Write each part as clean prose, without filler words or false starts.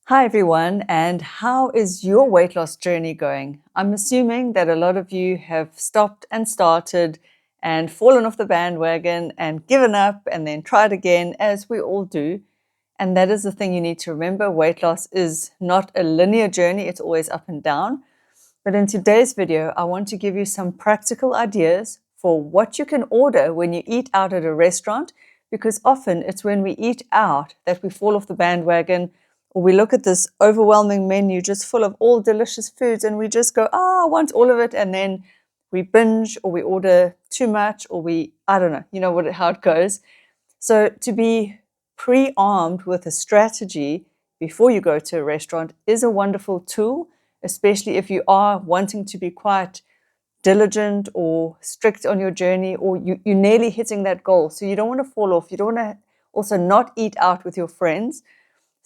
Hi everyone, and how is your weight loss journey going? I'm assuming that a lot of you have stopped and started and fallen off the bandwagon and given up and then tried again, as we all do. And that is the thing you need to remember. Weight loss is not a linear journey, it's always up and down. But in today's video, I want to give you some practical ideas for what you can order when you eat out at a restaurant, because often it's when we eat out that we fall off the bandwagon, or we look at this overwhelming menu just full of all delicious foods and we just go, I want all of it. And then we binge, or we order too much, or I don't know, how it goes. So to be pre-armed with a strategy before you go to a restaurant is a wonderful tool, especially if you are wanting to be quite diligent or strict on your journey, or you're nearly hitting that goal. So you don't want to fall off. You don't want to also not eat out with your friends.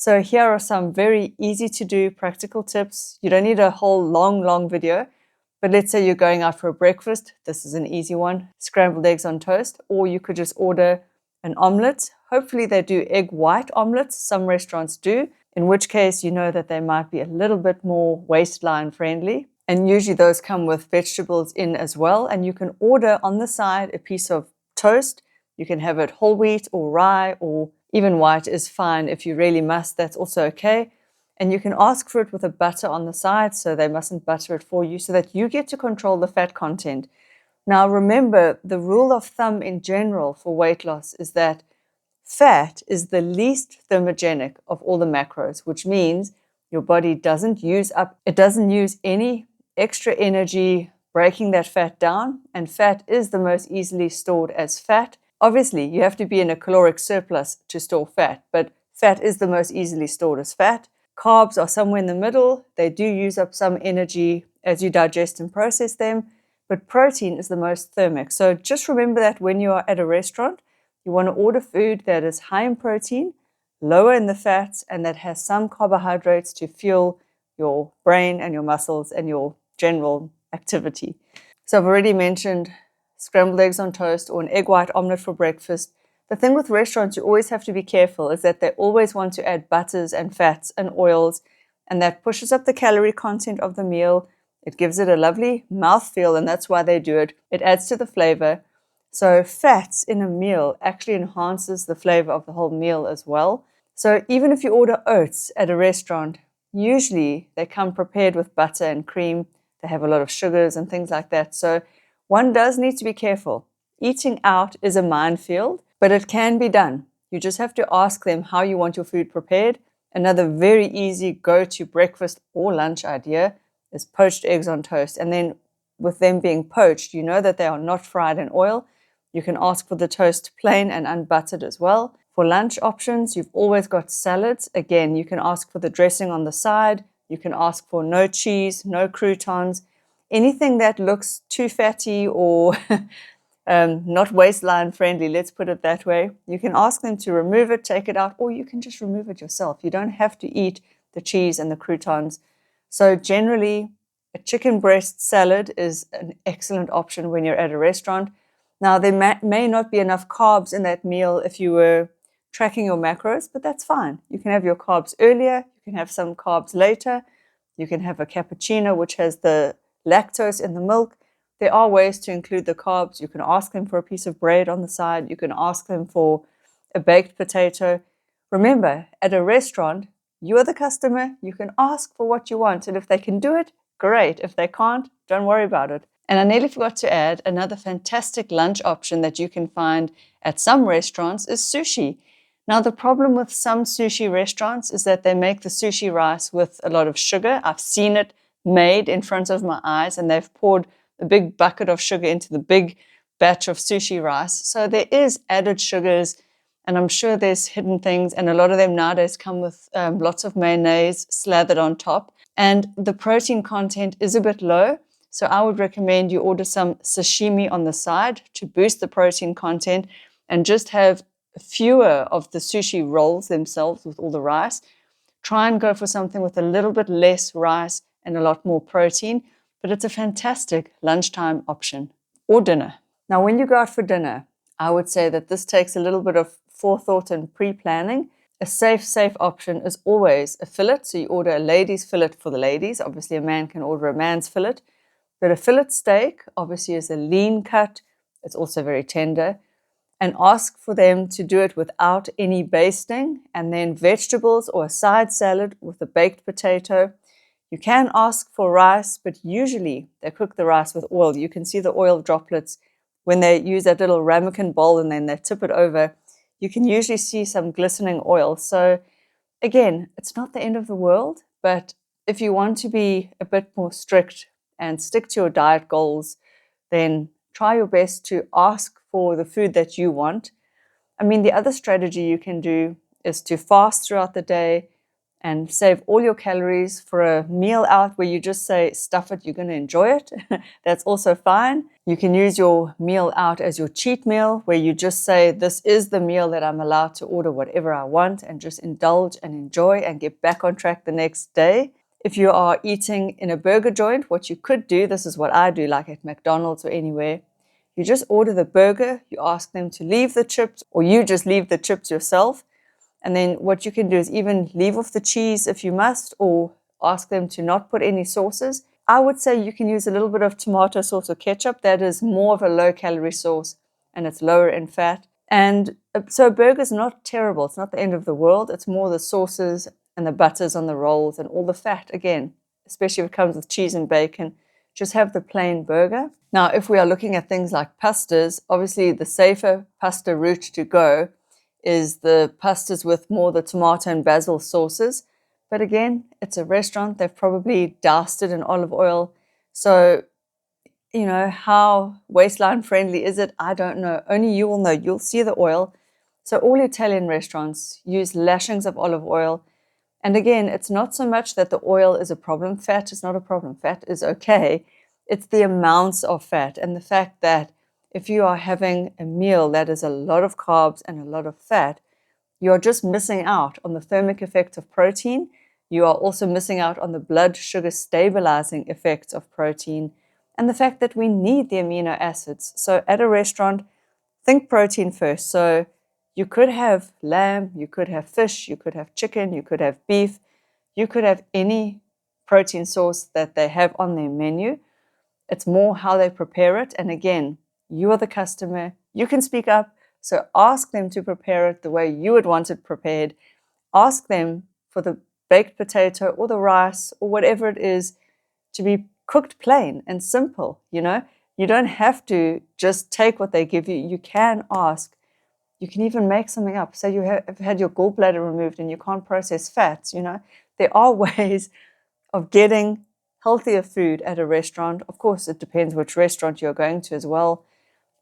So here are some very easy to do practical tips. You don't need a whole long video, but let's say you're going out for a breakfast. This is an easy one, scrambled eggs on toast, or you could just order an omelette. Hopefully they do egg white omelets. Some restaurants do, in which case you know that they might be a little bit more waistline friendly. And usually those come with vegetables in as well. And you can order on the side a piece of toast. You can have it whole wheat or rye, or even white is fine. If you really must, that's also okay. And you can ask for it with a butter on the side, so they mustn't butter it for you, so that you get to control the fat content. Now remember, the rule of thumb in general for weight loss is that fat is the least thermogenic of all the macros, which means your body doesn't use any extra energy breaking that fat down, and fat is the most easily stored as fat. Obviously, you have to be in a caloric surplus to store fat, but fat is the most easily stored as fat. Carbs are somewhere in the middle. They do use up some energy as you digest and process them, but protein is the most thermic. So just remember that when you are at a restaurant, you want to order food that is high in protein, lower in the fats, and that has some carbohydrates to fuel your brain and your muscles and your general activity. So I've already mentioned scrambled eggs on toast or an egg white omelette for breakfast. The thing with restaurants you always have to be careful is that they always want to add butters and fats and oils, and that pushes up the calorie content of the meal. It gives it a lovely mouthfeel, and that's why they do it. It adds to the flavor. So fats in a meal actually enhances the flavor of the whole meal as well. So even if you order oats at a restaurant, usually they come prepared with butter and cream. They have a lot of sugars and things like that. So one does need to be careful. Eating out is a minefield, but it can be done. You just have to ask them how you want your food prepared. Another very easy go-to breakfast or lunch idea is poached eggs on toast. And then with them being poached, you know that they are not fried in oil. You can ask for the toast plain and unbuttered as well. For lunch options, you've always got salads. Again, you can ask for the dressing on the side. You can ask for no cheese, no croutons. Anything that looks too fatty or not waistline friendly, let's put it that way. You can ask them to remove it, take it out, or you can just remove it yourself. You don't have to eat the cheese and the croutons. So generally, a chicken breast salad is an excellent option when you're at a restaurant. Now, there may not be enough carbs in that meal if you were tracking your macros, but that's fine. You can have your carbs earlier. You can have some carbs later. You can have a cappuccino, which has the lactose in the milk. There are ways to include the carbs. You can ask them for a piece of bread on the side. You can ask them for a baked potato. Remember, at a restaurant, you are the customer. You can ask for what you want. And if they can do it, great. If they can't, don't worry about it. And I nearly forgot to add, another fantastic lunch option that you can find at some restaurants is sushi. Now, the problem with some sushi restaurants is that they make the sushi rice with a lot of sugar. I've seen it made in front of my eyes, and they've poured a big bucket of sugar into the big batch of sushi rice. So there is added sugars, and I'm sure there's hidden things, and a lot of them nowadays come with lots of mayonnaise slathered on top. And the protein content is a bit low, so I would recommend you order some sashimi on the side to boost the protein content, and just have fewer of the sushi rolls themselves with all the rice. Try and go for something with a little bit less rice and a lot more protein, but it's a fantastic lunchtime option, or dinner. Now, when you go out for dinner, I would say that this takes a little bit of forethought and pre-planning. A safe option is always a fillet. So you order a lady's fillet for the ladies. Obviously, a man can order a man's fillet. But a fillet steak, obviously, is a lean cut. It's also very tender. And ask for them to do it without any basting, and then vegetables or a side salad with a baked potato. You can ask for rice, but usually they cook the rice with oil. You can see the oil droplets when they use that little ramekin bowl and then they tip it over. You can usually see some glistening oil. So again, it's not the end of the world, but if you want to be a bit more strict and stick to your diet goals, then try your best to ask for the food that you want. I mean, the other strategy you can do is to fast throughout the day and save all your calories for a meal out where you just say, stuff it, you're going to enjoy it. That's also fine. You can use your meal out as your cheat meal, where you just say, this is the meal that I'm allowed to order whatever I want, and just indulge and enjoy and get back on track the next day. If you are eating in a burger joint, what you could do, this is what I do, like at McDonald's or anywhere, you just order the burger, you ask them to leave the chips, or you just leave the chips yourself. And then what you can do is even leave off the cheese if you must, or ask them to not put any sauces. I would say you can use a little bit of tomato sauce or ketchup. That is more of a low-calorie sauce, and it's lower in fat. And so a burger's not terrible. It's not the end of the world. It's more the sauces and the butters on the rolls and all the fat, again, especially if it comes with cheese and bacon. Just have the plain burger. Now, if we are looking at things like pastas, obviously the safer pasta route to go is the pastas with more the tomato and basil sauces. But again, it's a restaurant. They've probably doused it in olive oil. So, you know, how waistline friendly is it? I don't know. Only you will know. You'll see the oil. So all Italian restaurants use lashings of olive oil. And again, it's not so much that the oil is a problem. Fat is not a problem. Fat is okay. It's the amounts of fat and the fact that if you are having a meal that is a lot of carbs and a lot of fat, you're just missing out on the thermic effect of protein. You are also missing out on the blood sugar stabilizing effects of protein and the fact that we need the amino acids. So at a restaurant, think protein first. So you could have lamb, you could have fish, you could have chicken, you could have beef, you could have any protein source that they have on their menu. It's more how they prepare it. And again, you are the customer. You can speak up. So ask them to prepare it the way you would want it prepared. Ask them for the baked potato or the rice or whatever it is to be cooked plain and simple. You know, you don't have to just take what they give you. You can ask. You can even make something up. Say you have had your gallbladder removed and you can't process fats. You know, there are ways of getting healthier food at a restaurant. Of course, it depends which restaurant you're going to as well.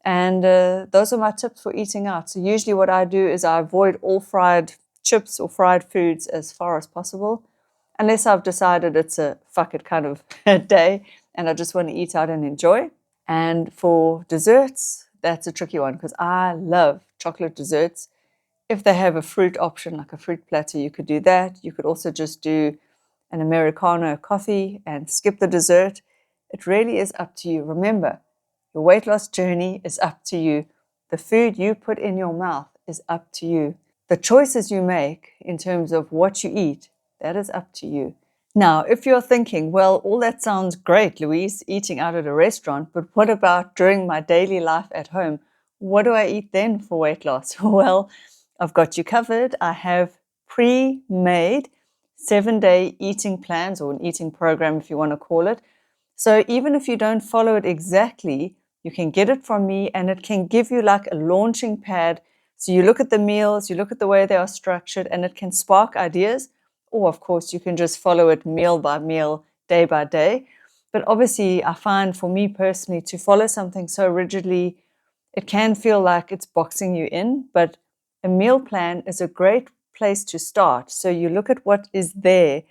And those are my tips for eating out. So usually what I do is I avoid all fried chips or fried foods as far as possible, unless I've decided it's a fuck it kind of day and I just want to eat out and enjoy. And for desserts, that's a tricky one because I love chocolate desserts. If they have a fruit option, like a fruit platter, you could do that. You could also just do an Americano coffee and skip the dessert. It really is up to you. Remember, your weight loss journey is up to you. The food you put in your mouth is up to you. The choices you make in terms of what you eat, that is up to you. Now, if you're thinking, well, all that sounds great, Louise, eating out at a restaurant, but what about during my daily life at home? What do I eat then for weight loss? Well, I've got you covered. I have pre-made 7-day eating plans, or an eating program if you want to call it. So even if you don't follow it exactly, you can get it from me and it can give you like a launching pad. So you look at the meals, you look at the way they are structured, and it can spark ideas. Or of course, you can just follow it meal by meal, day by day. But obviously, I find for me personally, to follow something so rigidly, it can feel like it's boxing you in. But a meal plan is a great place to start. So you look at what is there.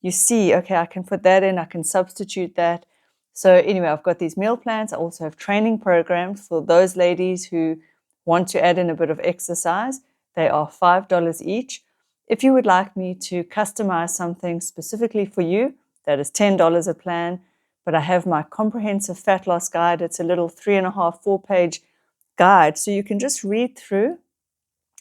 You see, okay, I can put that in, I can substitute that. So anyway, I've got these meal plans. I also have training programs for those ladies who want to add in a bit of exercise. They are $5 each. If you would like me to customize something specifically for you, that is $10 a plan. But I have my comprehensive fat loss guide. It's a little 3.5, 4-page guide. So you can just read through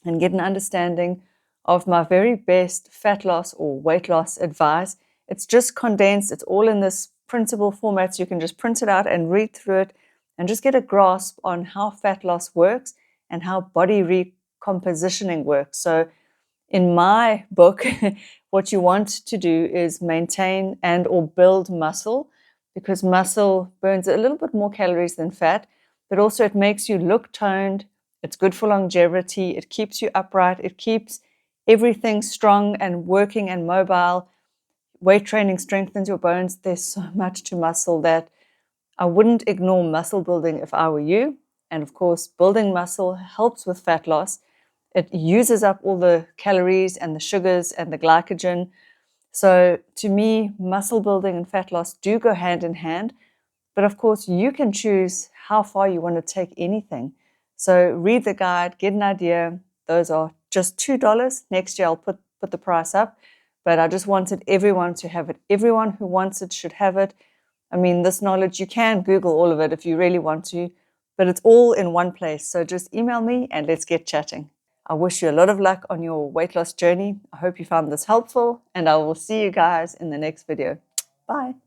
and get an understanding of my very best fat loss or weight loss advice. It's just condensed. It's all in this printable format, so you can just print it out and read through it and just get a grasp on how fat loss works and how body recompositioning works. So in my book, what you want to do is maintain and or build muscle, because muscle burns a little bit more calories than fat, but also it makes you look toned. It's good for longevity. It keeps you upright. It keeps everything strong and working and mobile. Weight training strengthens your bones. There's so much to muscle that I wouldn't ignore muscle building if I were you. And of course, building muscle helps with fat loss. It uses up all the calories and the sugars and the glycogen. So to me, muscle building and fat loss do go hand in hand. But of course, you can choose how far you want to take anything. So read the guide, get an idea. Those are just $2. Next year, I'll put the price up. But I just wanted everyone to have it. Everyone who wants it should have it. I mean, this knowledge, you can Google all of it if you really want to, but it's all in one place. So just email me and let's get chatting. I wish you a lot of luck on your weight loss journey. I hope you found this helpful, and I will see you guys in the next video. Bye.